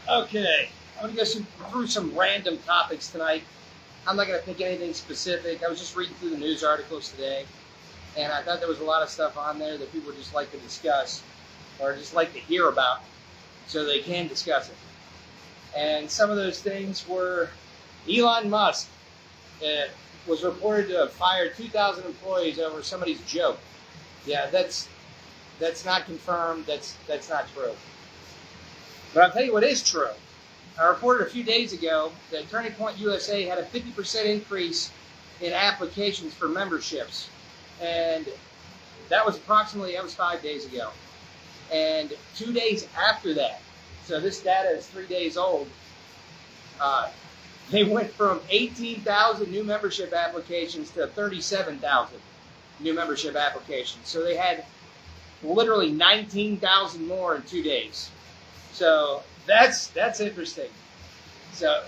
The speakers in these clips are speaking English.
Okay, I'm going to go through some random topics tonight. I'm not going to pick anything specific. I was just reading through the news articles today, and I thought there was a lot of stuff on there that people just like to discuss or just like to hear about so they can discuss it. And some of those things were Elon Musk was reported to have fired 2,000 employees over somebody's joke. Yeah, that's not confirmed. That's not true. But I'll tell you what is true. I reported a few days ago that Turning Point USA had a 50% increase in applications for memberships. And that was 5 days ago. And 2 days after that, so this data is 3 days old, they went from 18,000 new membership applications to 37,000 new membership applications. So they had literally 19,000 more in 2 days. So that's interesting. So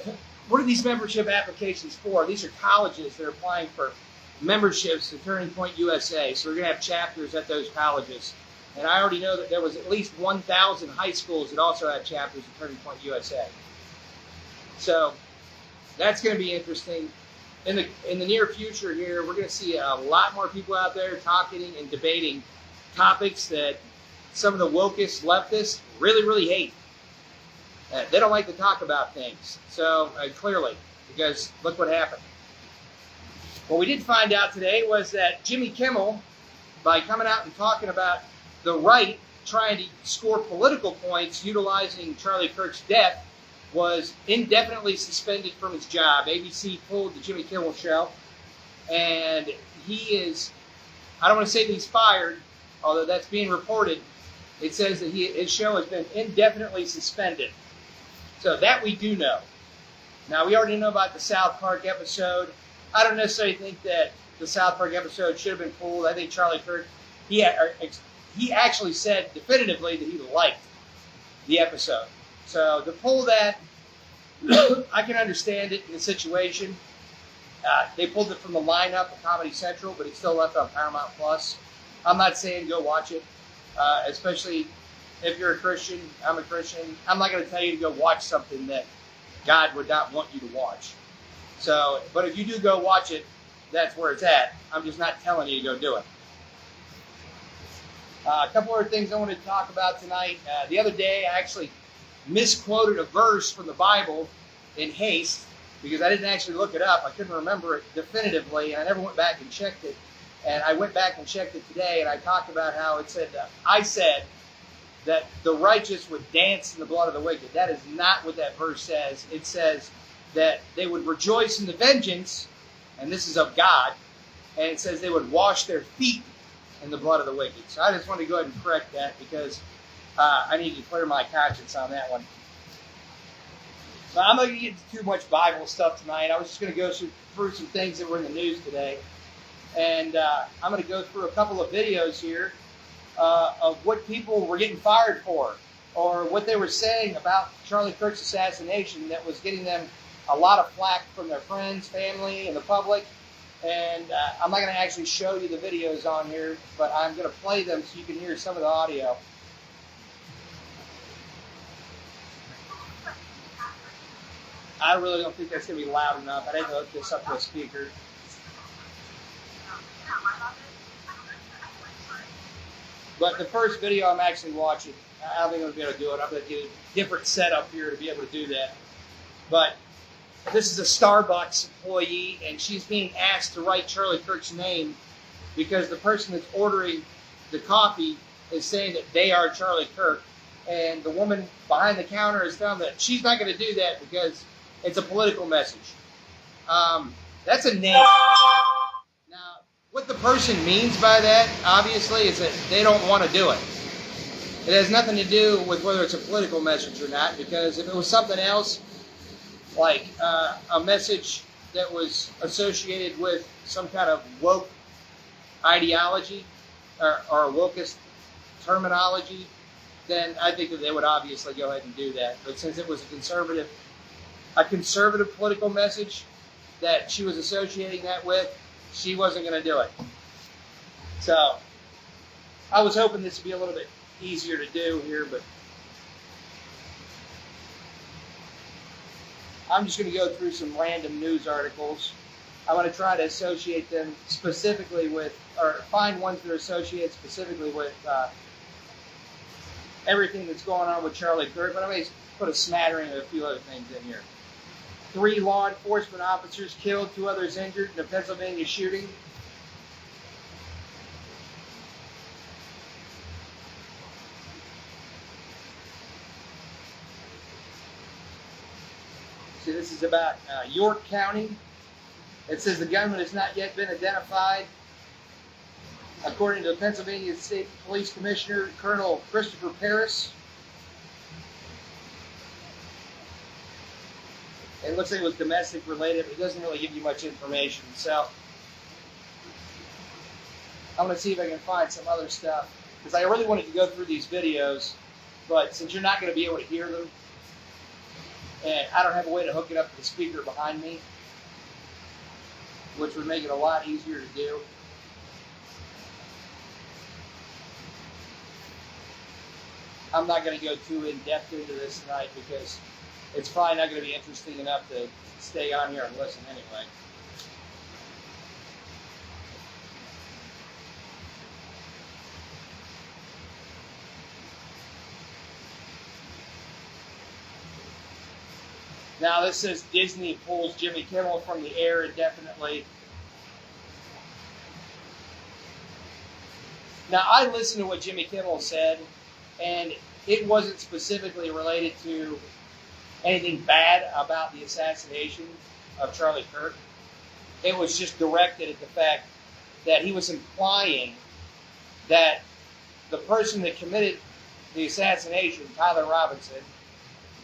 what are these membership applications for? These are colleges that are applying for memberships to Turning Point USA. So we're going to have chapters at those colleges. And I already know that there was at least 1,000 high schools that also had chapters at Turning Point USA. So that's going to be interesting. In the near future here, we're going to see a lot more people out there talking and debating topics that some of the wokest leftists really, really hate. They don't like to talk about things. So clearly, because look what happened. What we did find out today was that Jimmy Kimmel, by coming out and talking about the right trying to score political points utilizing Charlie Kirk's death, was indefinitely suspended from his job. ABC pulled the Jimmy Kimmel show, and he is, I don't want to say that he's fired, although that's being reported. It says that his show has been indefinitely suspended. So that we do know. Now, we already know about the South Park episode. I don't necessarily think that the South Park episode should have been pulled. I think Charlie Kirk, he actually said definitively that he liked the episode. So to pull that, I can understand it in the situation. They pulled it from the lineup of Comedy Central, but it's still left on Paramount Plus. I'm not saying go watch it, especially if you're a Christian. I'm a Christian. I'm not going to tell you to go watch something that God would not want you to watch. So, but if you do go watch it, that's where it's at. I'm just not telling you to go do it. A couple other things I wanted to talk about tonight. The other day, I actually misquoted a verse from the Bible in haste because I didn't actually look it up. I couldn't remember it definitively, and I never went back and checked it. And I went back and checked it today, and I talked about how it said, I said that the righteous would dance in the blood of the wicked. That is not what that verse says. It says that they would rejoice in the vengeance, and this is of God, and it says they would wash their feet in the blood of the wicked. So I just want to go ahead and correct that because I need to clear my conscience on that one. But I'm not going to get into too much Bible stuff tonight. I was just going to go through some things that were in the news today. And I'm going to go through a couple of videos here of what people were getting fired for or what they were saying about Charlie Kirk's assassination that was getting them a lot of flack from their friends, family, and the public. And I'm not going to actually show you the videos on here, but I'm going to play them so you can hear some of the audio. I really don't think that's going to be loud enough. I'd have to hook this up to a speaker. But the first video I'm actually watching, I don't think I'm going to be able to do it. I'm going to get a different setup here to be able to do that. But this is a Starbucks employee, and she's being asked to write Charlie Kirk's name because the person that's ordering the coffee is saying that they are Charlie Kirk. And the woman behind the counter is telling them that she's not going to do that because it's a political message. That's a name. Now, what the person means by that, obviously, is that they don't want to do it. It has nothing to do with whether it's a political message or not, because if it was something else, like a message that was associated with some kind of woke ideology or wokest terminology, then I think that they would obviously go ahead and do that. But since it was a conservative political message that she was associating that with, she wasn't going to do it. So I was hoping this would be a little bit easier to do here, but I'm just going to go through some random news articles. I want to try to associate them specifically with, or find ones that are associated specifically with everything that's going on with Charlie Kirk. But I'm going to put a smattering of a few other things in here. 3 law enforcement officers killed, 2 others injured in a Pennsylvania shooting. So this is about York County. It says the gunman has not yet been identified. According to the Pennsylvania State Police Commissioner, Colonel Christopher Paris. It looks like it was domestic related, but it doesn't really give you much information. So I'm going to see if I can find some other stuff, because I really wanted to go through these videos, but since you're not going to be able to hear them, and I don't have a way to hook it up to the speaker behind me, which would make it a lot easier to do. I'm not going to go too in-depth into this tonight because it's probably not going to be interesting enough to stay on here and listen anyway. Now this says Disney pulls Jimmy Kimmel from the air indefinitely. Now I listened to what Jimmy Kimmel said, and it wasn't specifically related to anything bad about the assassination of Charlie Kirk. It was just directed at the fact that he was implying that the person that committed the assassination, Tyler Robinson,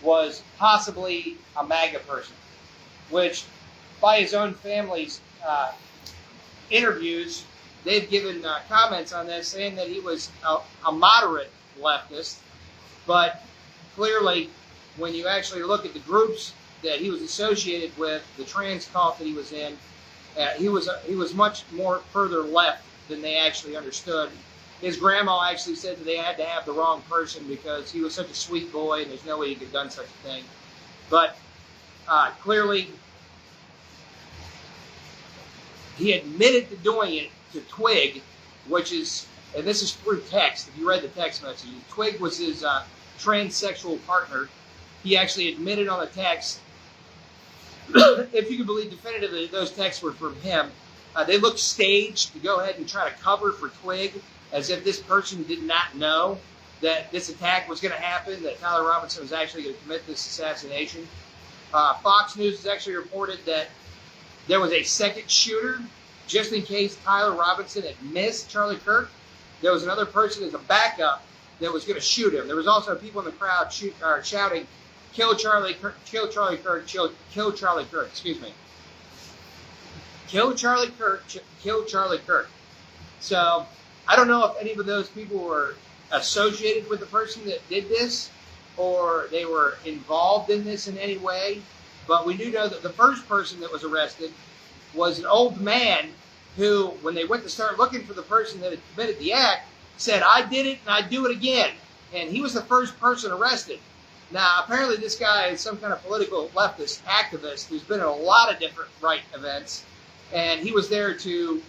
was possibly a MAGA person, which by his own family's interviews, they've given comments on this saying that he was a moderate leftist, but clearly when you actually look at the groups that he was associated with, the trans cult that he was in, he was much more further left than they actually understood. His grandma actually said that they had to have the wrong person because he was such a sweet boy and there's no way he could have done such a thing. But clearly, he admitted to doing it to Twig, which is, and this is through text, if you read the text messages, Twig was his transsexual partner. He actually admitted on the text, if you can believe definitively those texts were from him, they looked staged to go ahead and try to cover for Twig, as if this person did not know that this attack was going to happen, that Tyler Robinson was actually going to commit this assassination. Fox News has actually reported that there was a second shooter, just in case Tyler Robinson had missed Charlie Kirk. There was another person as a backup that was going to shoot him. There was also people in the crowd shouting, "Kill Charlie Kirk, kill Charlie Kirk, kill Charlie Kirk," excuse me. Kill Charlie Kirk, kill Charlie Kirk. So I don't know if any of those people were associated with the person that did this, or they were involved in this in any way. But we do know that the first person that was arrested was an old man who, when they went to start looking for the person that had committed the act, said, "I did it and I'd do it again." And he was the first person arrested. Now, apparently this guy is some kind of political leftist activist who's been in a lot of different right events, and he was there to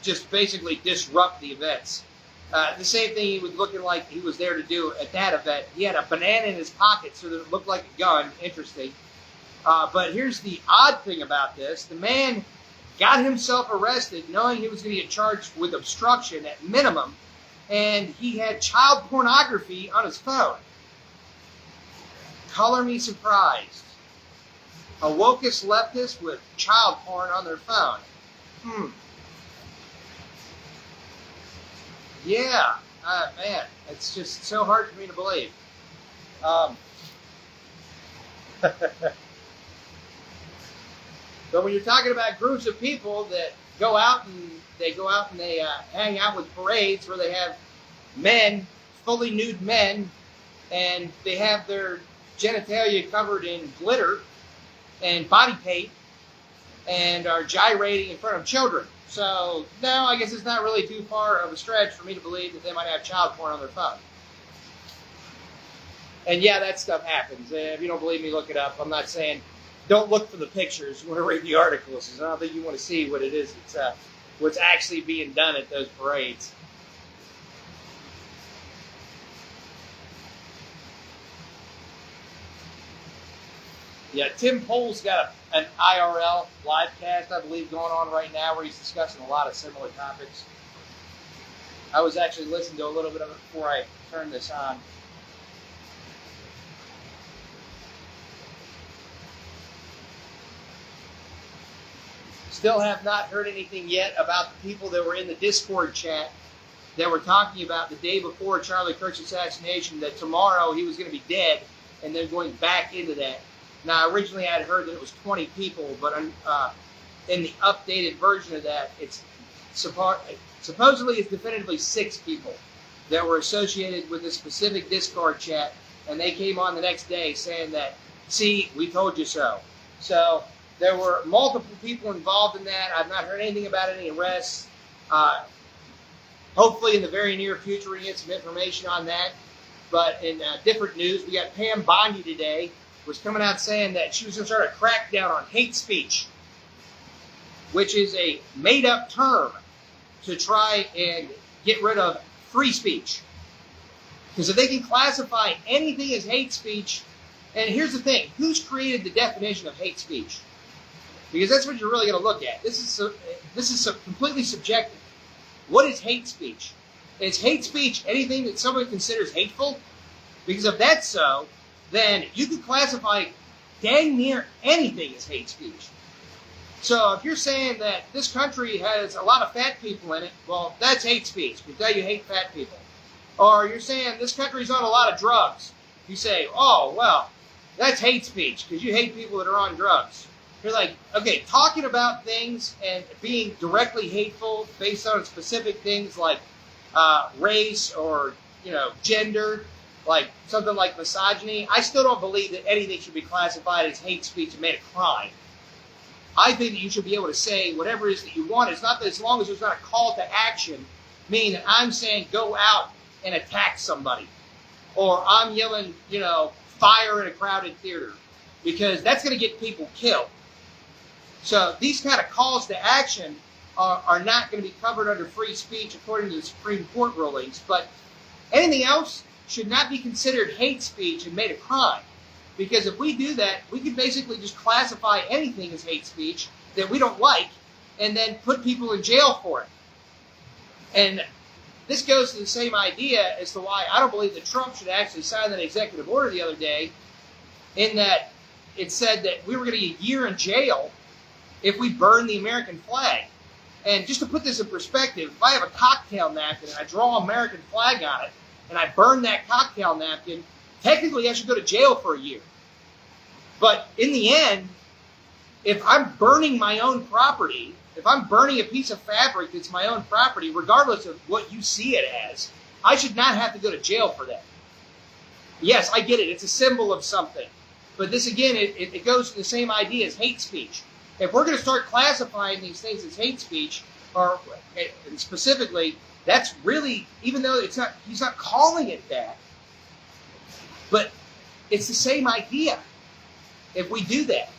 just basically disrupt the events. The same thing he was looking like he was there to do at that event. He had a banana in his pocket so that it looked like a gun. Interesting. But here's the odd thing about this. The man got himself arrested knowing he was going to get charged with obstruction at minimum, and he had child pornography on his phone. Color me surprised. A wokist leftist with child porn on their phone. Yeah, man, it's just so hard for me to believe. But when you're talking about groups of people that go out and they hang out with parades where they have men, fully nude men, and they have their genitalia covered in glitter and body paint and are gyrating in front of children. So, no, I guess it's not really too far of a stretch for me to believe that they might have child porn on their phone. And yeah, that stuff happens. If you don't believe me, look it up. I'm not saying don't look for the pictures. You want to read the articles. I don't think you want to see what it is. It's what's actually being done at those parades. Yeah, Tim Pool's got an IRL live cast, I believe, going on right now where he's discussing a lot of similar topics. I was actually listening to a little bit of it before I turned this on. Still have not heard anything yet about the people that were in the Discord chat that were talking about the day before Charlie Kirk's assassination that tomorrow he was going to be dead, and then going back into that. Now, originally I had heard that it was 20 people, but in the updated version of that, it's supposedly it's definitively 6 people that were associated with a specific Discord chat, and they came on the next day saying that, see, we told you so. So there were multiple people involved in that. I've not heard anything about any arrests. Hopefully in the very near future we get some information on that. But in different news, we got Pam Bondi today was coming out saying that she was going to start a crackdown on hate speech, which is a made-up term to try and get rid of free speech. Because if they can classify anything as hate speech, and here's the thing, who's created the definition of hate speech? Because that's what you're really going to look at. This is completely subjective. What is hate speech? Is hate speech anything that someone considers hateful? Because if that's so, then you could classify dang near anything as hate speech. So if you're saying that this country has a lot of fat people in it, well, that's hate speech, because you hate fat people. Or you're saying this country's on a lot of drugs. You say, oh, well, that's hate speech, because you hate people that are on drugs. You're like, okay, talking about things and being directly hateful based on specific things like race or, gender, like something like misogyny, I still don't believe that anything should be classified as hate speech and made a crime. I think that you should be able to say whatever it is that you want. It's not that as long as there's not a call to action, meaning that I'm saying go out and attack somebody. Or I'm yelling, fire in a crowded theater. Because that's going to get people killed. So these kind of calls to action are not going to be covered under free speech according to the Supreme Court rulings. But anything else should not be considered hate speech and made a crime. Because if we do that, we can basically just classify anything as hate speech that we don't like and then put people in jail for it. And this goes to the same idea as to why I don't believe that Trump should actually sign that executive order the other day, in that it said that we were going to get a year in jail if we burn the American flag. And just to put this in perspective, if I have a cocktail napkin and I draw an American flag on it, and I burn that cocktail napkin, technically I should go to jail for a year. But in the end, if I'm burning my own property, if I'm burning a piece of fabric that's my own property, regardless of what you see it as, I should not have to go to jail for that. Yes, I get it. It's a symbol of something. But this, again, it goes to the same idea as hate speech. If we're going to start classifying these things as hate speech, or and specifically, that's really, even though he's not calling it that, but it's the same idea if we do that.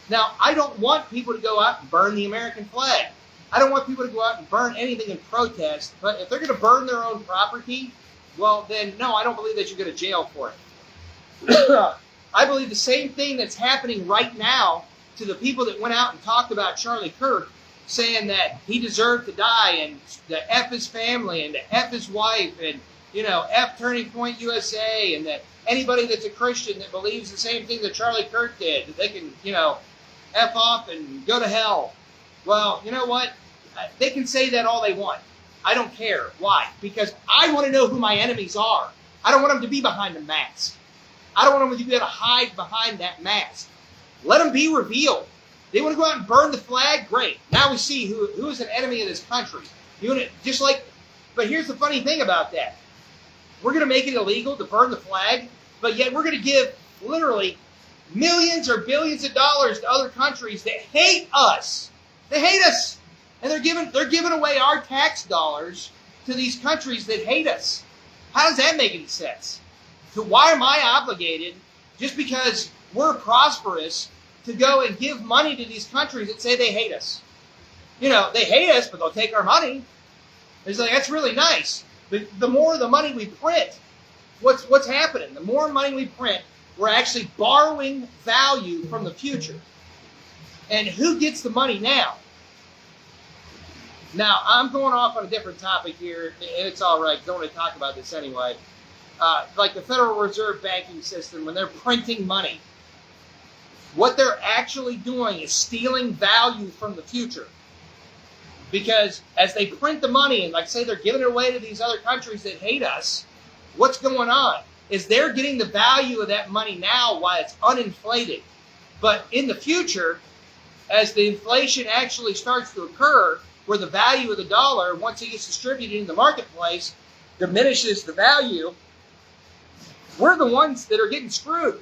Now, I don't want people to go out and burn the American flag. I don't want people to go out and burn anything in protest, but if they're going to burn their own property, well, then no, I don't believe they should go to jail for it. I believe the same thing that's happening right now to the people that went out and talked about Charlie Kirk, saying that he deserved to die, and to F his family, and to F his wife, and, F Turning Point USA, and that anybody that's a Christian that believes the same thing that Charlie Kirk did, that they can, F off and go to hell. Well, you know what? They can say that all they want. I don't care. Why? Because I want to know who my enemies are. I don't want them to be behind a mask. I don't want them to be able to hide behind that mask. Let them be revealed. They want to go out and burn the flag? Great. Now we see who is an enemy of this country. But here's the funny thing about that. We're going to make it illegal to burn the flag, but yet we're going to give literally millions or billions of dollars to other countries that hate us. They hate us. And they're giving away our tax dollars to these countries that hate us. How does that make any sense? So why am I obligated, just because we're prosperous, to go and give money to these countries that say they hate us. You know, they hate us, but they'll take our money. It's like, that's really nice. But the more the money we print, what's happening? The more money we print, we're actually borrowing value from the future. And who gets the money now? Now, I'm going off on a different topic here, and it's all right, because I want to talk about this anyway. Like the Federal Reserve banking system, when they're printing money, what they're actually doing is stealing value from the future. Because as they print the money, and like say they're giving it away to these other countries that hate us, what's going on is they're getting the value of that money now while it's uninflated. But in the future, as the inflation actually starts to occur, where the value of the dollar, once it gets distributed in the marketplace, diminishes the value, we're the ones that are getting screwed.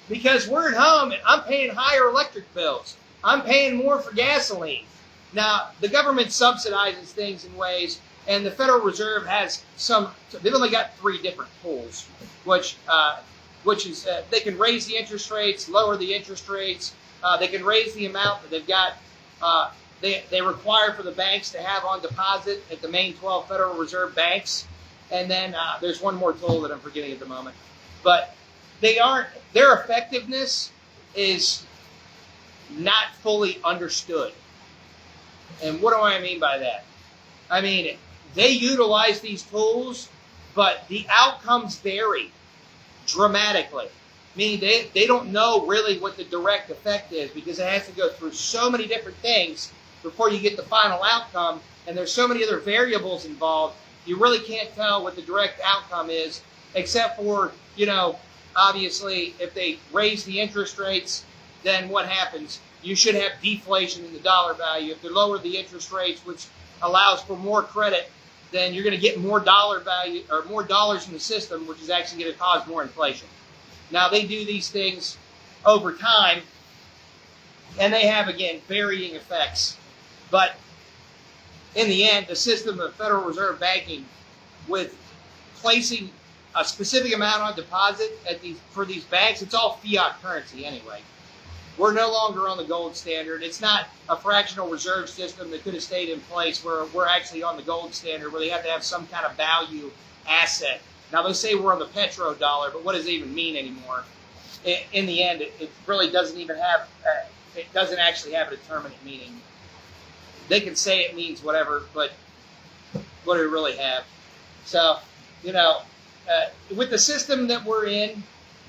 Because we're at home and I'm paying higher electric bills. I'm paying more for gasoline. Now, the government subsidizes things in ways, and the Federal Reserve has some, they've only got 3 different tools, which is they can raise the interest rates, lower the interest rates, they can raise the amount that they've got, they require for the banks to have on deposit at the main 12 Federal Reserve banks, and then there's one more tool that I'm forgetting at the moment. But their effectiveness is not fully understood. And what do I mean by that? I mean, they utilize these tools, but the outcomes vary dramatically. Meaning they don't know really what the direct effect is, because it has to go through so many different things before you get the final outcome, and there's so many other variables involved, you really can't tell what the direct outcome is, except for, you know, obviously, if they raise the interest rates, then what happens? You should have deflation in the dollar value. If they lower the interest rates, which allows for more credit, then you're going to get more dollar value or more dollars in the system, which is actually going to cause more inflation. Now, they do these things over time, and they have, again, varying effects. But in the end, the system of Federal Reserve banking, with placing a specific amount on deposit for these banks, it's all fiat currency anyway. We're no longer on the gold standard. It's not a fractional reserve system that could have stayed in place, where we're actually on the gold standard, where they have to have some kind of value asset. Now, they say we're on the petrodollar, but what does it even mean anymore? In the end, it really doesn't even have, it doesn't actually have a determinate meaning. They can say it means whatever, but what do we really have? So, you know, with the system that we're in,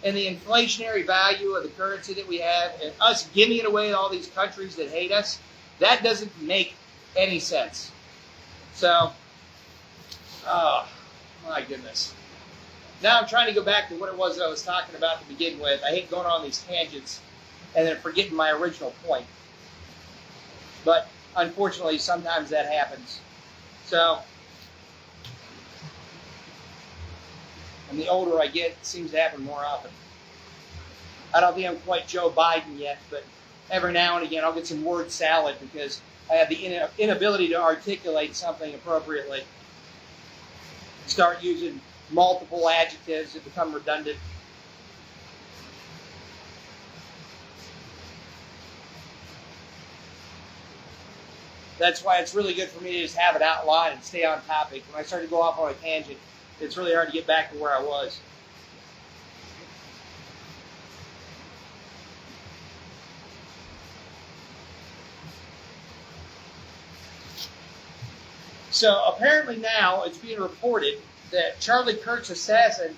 and the inflationary value of the currency that we have, and us giving it away to all these countries that hate us, that doesn't make any sense. So, oh, my goodness. Now I'm trying to go back to what it was that I was talking about to begin with. I hate going on these tangents and then forgetting my original point. But unfortunately, sometimes that happens. So, and the older I get, it seems to happen more often. I don't think I'm quite Joe Biden yet, but every now and again I'll get some word salad because I have the inability to articulate something appropriately. Start using multiple adjectives that become redundant. That's why it's really good for me to just have it outlined and stay on topic. When I start to go off on a tangent, it's really hard to get back to where I was. So apparently now it's being reported that Charlie Kirk's assassin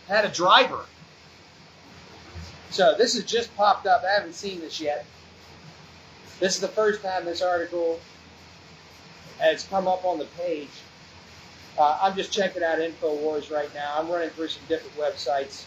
had a driver. So this has just popped up. I haven't seen this yet. This is the first time this article has come up on the page. I'm just checking out InfoWars right now. I'm running through some different websites.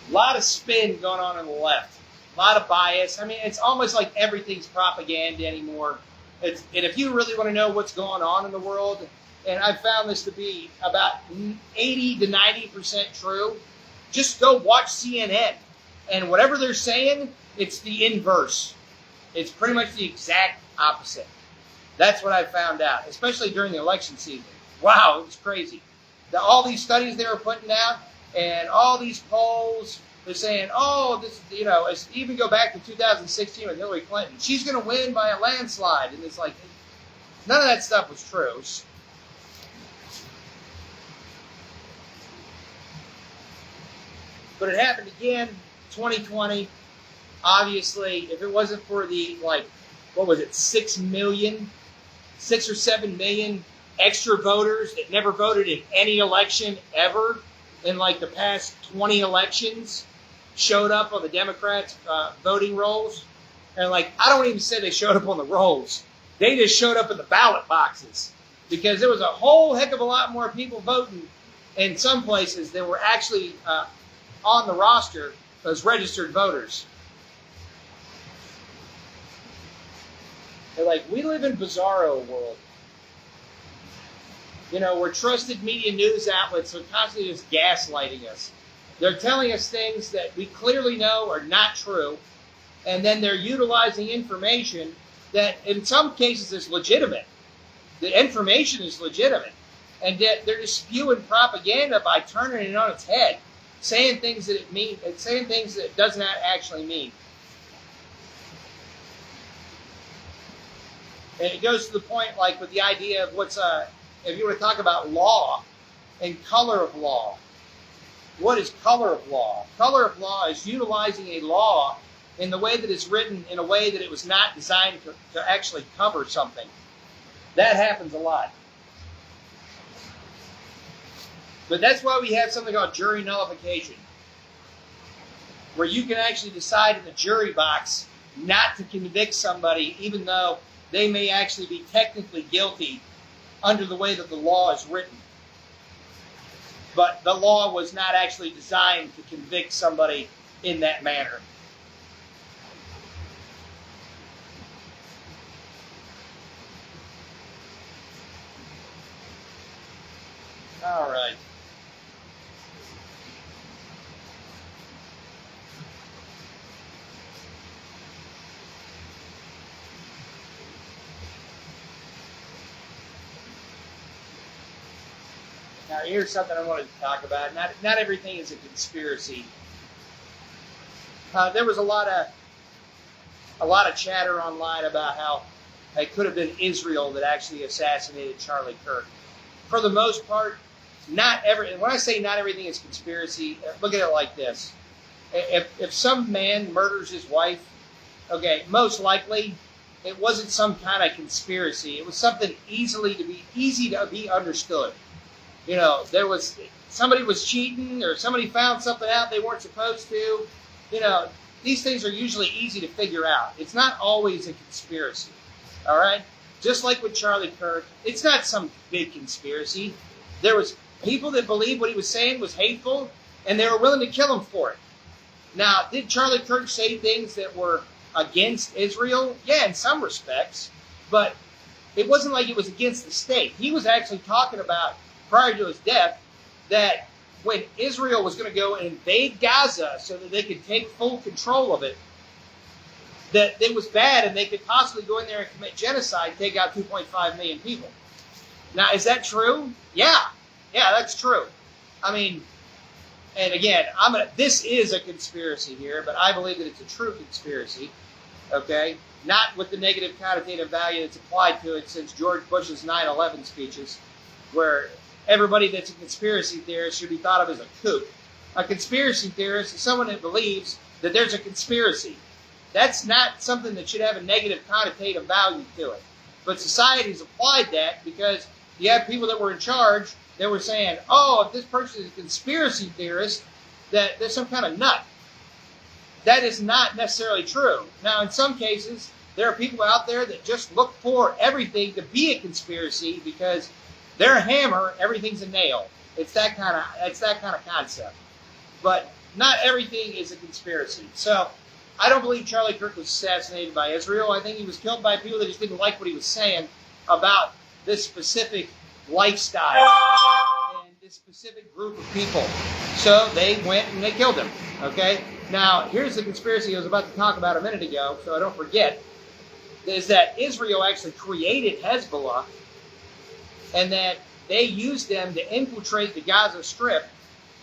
A lot of spin going on the left. A lot of bias. I mean, it's almost like everything's propaganda anymore. And if you really want to know what's going on in the world, and I've found this to be about 80 to 90% true, just go watch CNN. And whatever they're saying, it's the inverse. It's pretty much the exact opposite. That's what I found out, especially during the election season. Wow, it was crazy. all these studies they were putting out and all these polls, they're saying, oh, this, even go back to 2016 with Hillary Clinton. She's going to win by a landslide. And it's like, none of that stuff was true. But it happened again, 2020. Obviously, if it wasn't for the, 6 or 7 million extra voters that never voted in any election ever in the past 20 elections showed up on the Democrats' voting rolls. And I don't even say they showed up on the rolls. They just showed up in the ballot boxes because there was a whole heck of a lot more people voting in some places than were actually on the roster as registered voters. They're like, we live in bizarro world. Where trusted media news outlets are constantly just gaslighting us. They're telling us things that we clearly know are not true, and then they're utilizing information that in some cases is legitimate. The information is legitimate, and yet they're just spewing propaganda by turning it on its head, saying things that saying things that it does not actually mean. And it goes to the point, with the idea of if you were to talk about law and color of law, what is color of law? Color of law is utilizing a law in the way that it's written in a way that it was not designed to actually cover something. That happens a lot. But that's why we have something called jury nullification, where you can actually decide in the jury box not to convict somebody even though they may actually be technically guilty under the way that the law is written. But the law was not actually designed to convict somebody in that manner. All right. Now, here's something I wanted to talk about. Not everything is a conspiracy. There was a lot of chatter online about how it could have been Israel that actually assassinated Charlie Kirk. For the most part, not every. And when I say not everything is conspiracy, look at it like this: if some man murders his wife, okay, most likely it wasn't some kind of conspiracy. It was something easy to be understood. Somebody was cheating or somebody found something out they weren't supposed to. These things are usually easy to figure out. It's not always a conspiracy. All right? Just like with Charlie Kirk, it's not some big conspiracy. There was people that believed what he was saying was hateful, and they were willing to kill him for it. Now, did Charlie Kirk say things that were against Israel? Yeah, in some respects. But it wasn't like it was against the state. He was actually talking about, prior to his death, that when Israel was going to go and invade Gaza so that they could take full control of it, that it was bad and they could possibly go in there and commit genocide, take out 2.5 million people. Now, is that true? Yeah, that's true. I mean, and again, this is a conspiracy here, but I believe that it's a true conspiracy, okay? Not with the negative connotative value that's applied to it since George Bush's 9/11 speeches, where everybody that's a conspiracy theorist should be thought of as a kook. A conspiracy theorist is someone that believes that there's a conspiracy. That's not something that should have a negative connotative value to it. But society's applied that because you have people that were in charge that were saying, oh, if this person is a conspiracy theorist, that there's some kind of nut. That is not necessarily true. Now, in some cases, there are people out there that just look for everything to be a conspiracy because they're a hammer, everything's a nail. It's that kind of concept. But not everything is a conspiracy. So I don't believe Charlie Kirk was assassinated by Israel. I think he was killed by people that just didn't like what he was saying about this specific lifestyle and this specific group of people. So they went and they killed him. Okay? Now, here's the conspiracy I was about to talk about a minute ago, so I don't forget, is that Israel actually created Hezbollah, and that they used them to infiltrate the Gaza Strip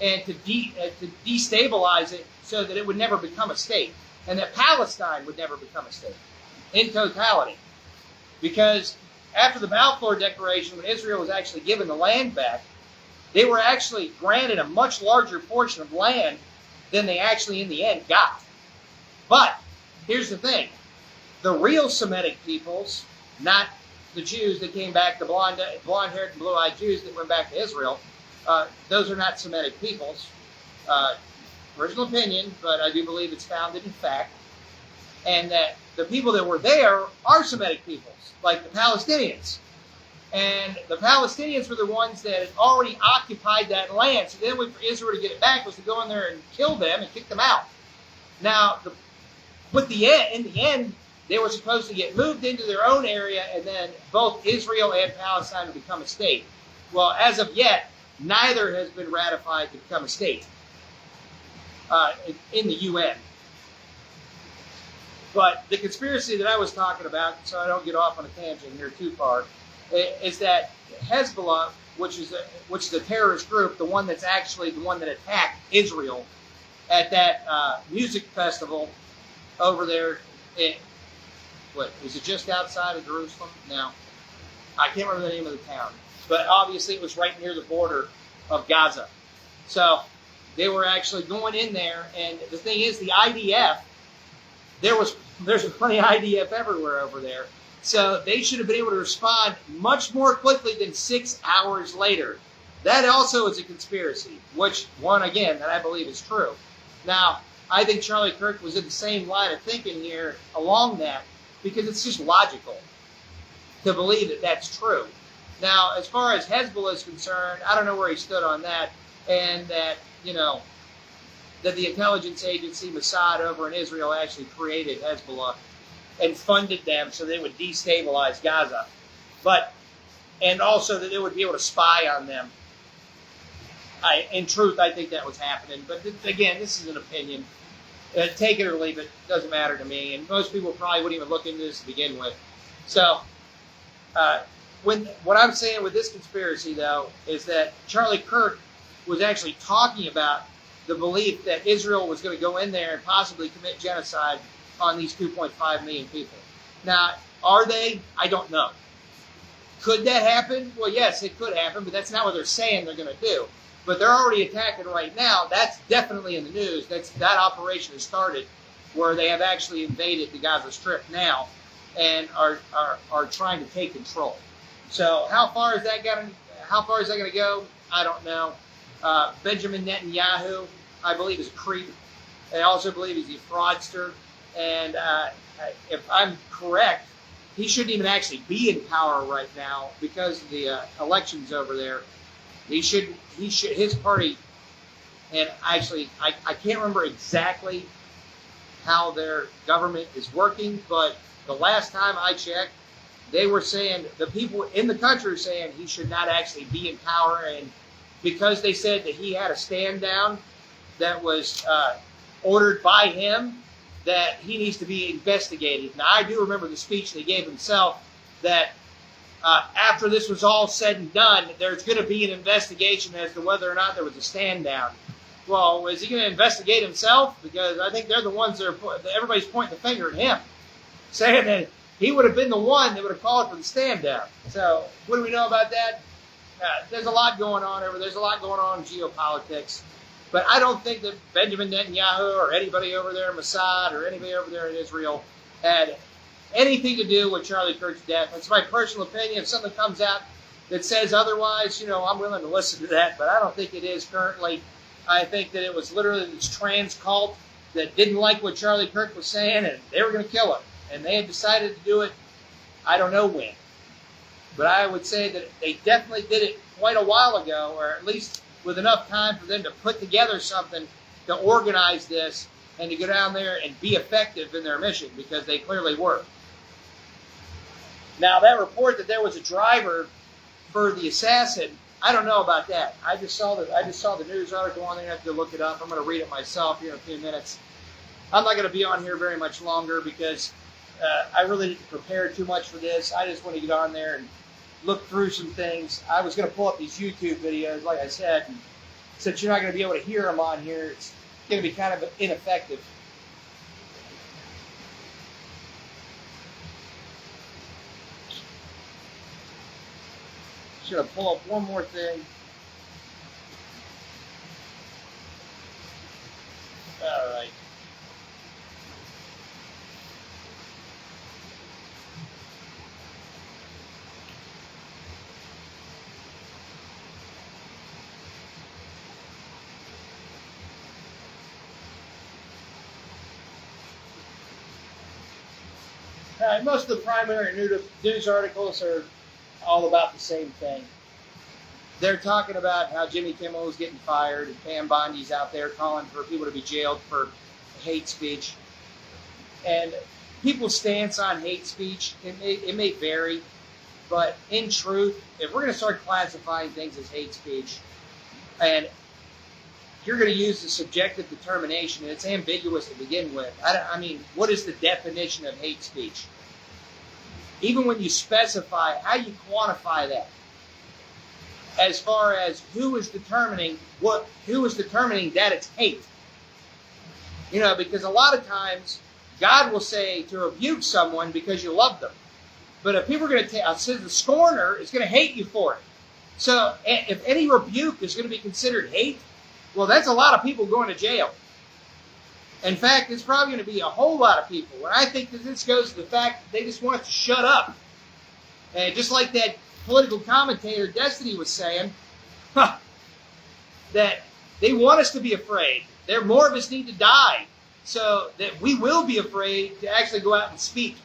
and to destabilize it so that it would never become a state, and that Palestine would never become a state in totality. Because after the Balfour Declaration, when Israel was actually given the land back, they were actually granted a much larger portion of land than they actually in the end got. But here's the thing. The real Semitic peoples, not the Jews that came back, the blonde-haired and blue-eyed Jews that went back to Israel, those are not Semitic peoples. Personal opinion, but I do believe it's founded in fact. And that the people that were there are Semitic peoples, like the Palestinians. And the Palestinians were the ones that had already occupied that land. So the only way for Israel to get it back was to go in there and kill them and kick them out. Now, in the end, they were supposed to get moved into their own area, and then both Israel and Palestine would become a state. Well, as of yet, neither has been ratified to become a state in the UN. But the conspiracy that I was talking about, so I don't get off on a tangent here too far, is that Hezbollah, which is a terrorist group, the one that's actually the one that attacked Israel at that music festival over there. Was it just outside of Jerusalem? No. I can't remember the name of the town. But obviously it was right near the border of Gaza. So they were actually going in there, and the thing is, the IDF, there's plenty of IDF everywhere over there. So they should have been able to respond much more quickly than 6 hours later. That also is a conspiracy, which, one, again, that I believe is true. Now, I think Charlie Kirk was in the same line of thinking here along that, because it's just logical to believe that that's true. Now, as far as Hezbollah is concerned, I don't know where he stood on that, and that, that the intelligence agency Mossad over in Israel actually created Hezbollah and funded them so they would destabilize Gaza. And also that they would be able to spy on them. In truth, I think that was happening. But again, this is an opinion. Take it or leave it. Doesn't matter to me. And most people probably wouldn't even look into this to begin with. So, what I'm saying with this conspiracy, though, is that Charlie Kirk was actually talking about the belief that Israel was going to go in there and possibly commit genocide on these 2.5 million people. Now, are they? I don't know. Could that happen? Well, yes, it could happen, but that's not what they're saying they're going to do. But they're already attacking right now. That's definitely in the news. That operation has started, where they have actually invaded the Gaza Strip now and are trying to take control. So how far is that going to go? I don't know. Benjamin Netanyahu, I believe, is a creep. I also believe he's a fraudster. And if I'm correct, he shouldn't even actually be in power right now because of the elections over there. His party, and actually, I can't remember exactly how their government is working, but the last time I checked, they were saying, the people in the country were saying he should not actually be in power, and because they said that he had a stand down that was ordered by him, that he needs to be investigated. Now, I do remember the speech they gave himself that after this was all said and done, there's going to be an investigation as to whether or not there was a stand down. Well, is he going to investigate himself? Because I think they're the ones that everybody's pointing the finger at him, saying that he would have been the one that would have called for the stand down. So, what do we know about that? There's a lot going on over there. There's a lot going on in geopolitics. But I don't think that Benjamin Netanyahu or anybody over there in Mossad or anybody over there in Israel had anything to do with Charlie Kirk's death. It's my personal opinion. If something comes out that says otherwise, I'm willing to listen to that, but I don't think it is currently. I think that it was literally this trans cult that didn't like what Charlie Kirk was saying, and they were going to kill him. And they had decided to do it, I don't know when. But I would say that they definitely did it quite a while ago, or at least with enough time for them to put together something to organize this and to go down there and be effective in their mission, because they clearly were. Now, that report that there was a driver for the assassin, I don't know about that. I just saw the news article on there. I have to look it up. I'm going to read it myself here in a few minutes. I'm not going to be on here very much longer because I really didn't prepare too much for this. I just want to get on there and look through some things. I was going to pull up these YouTube videos, like I said, and since you're not going to be able to hear them on here, it's going to be kind of ineffective. Just going to pull up one more thing. All right. Most of the primary news articles are all about the same thing. They're talking about how Jimmy Kimmel is getting fired and Pam Bondi's out there calling for people to be jailed for hate speech. And people's stance on hate speech, it may vary, but in truth, if we're going to start classifying things as hate speech, and you're going to use the subjective determination, and it's ambiguous to begin with. I mean, what is the definition of hate speech? Even when you specify, how you quantify that? As far as who is determining that it's hate. You know, because a lot of times, God will say to rebuke someone because you love them. But if people are going to say the scorner is going to hate you for it. So if any rebuke is going to be considered hate, well, that's a lot of people going to jail. In fact, it's probably going to be a whole lot of people. And I think that this goes to the fact that they just want us to shut up. And just like that political commentator Destiny was saying, that they want us to be afraid. More of us need to die so that we will be afraid to actually go out and speak.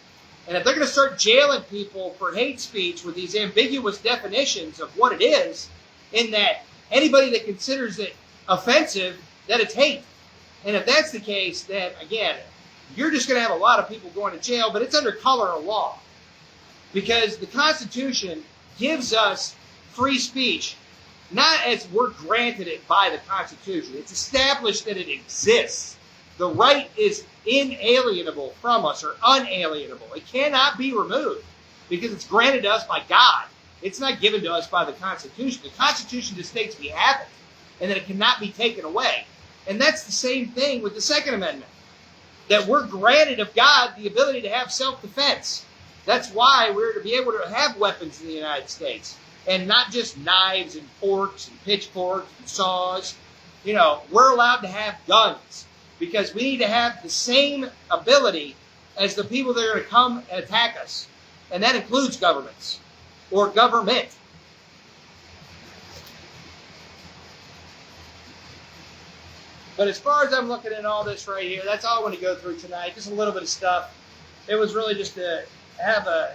And if they're going to start jailing people for hate speech with these ambiguous definitions of what it is, in that anybody that considers it offensive, that it's hate. And if that's the case, then again, you're just going to have a lot of people going to jail, but it's under color of law. Because the Constitution gives us free speech, not as we're granted it by the Constitution. It's established that it exists. The right is inalienable from us, or unalienable. It cannot be removed because it's granted to us by God. It's not given to us by the Constitution. The Constitution just states we have it, and that it cannot be taken away. And that's the same thing with the Second Amendment, that we're granted of God the ability to have self-defense. That's why we're to be able to have weapons in the United States, and not just knives and forks and pitchforks and saws. You know, we're allowed to have guns because we need to have the same ability as the people that are going to come and attack us. And that includes governments or government. But as far as I'm looking at all this right here, that's all I want to go through tonight. Just a little bit of stuff. It was really just to have a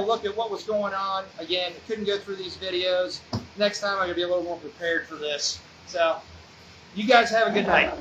look at what was going on. Again, I couldn't go through these videos. Next time I'm going to be a little more prepared for this. So, you guys have a good night.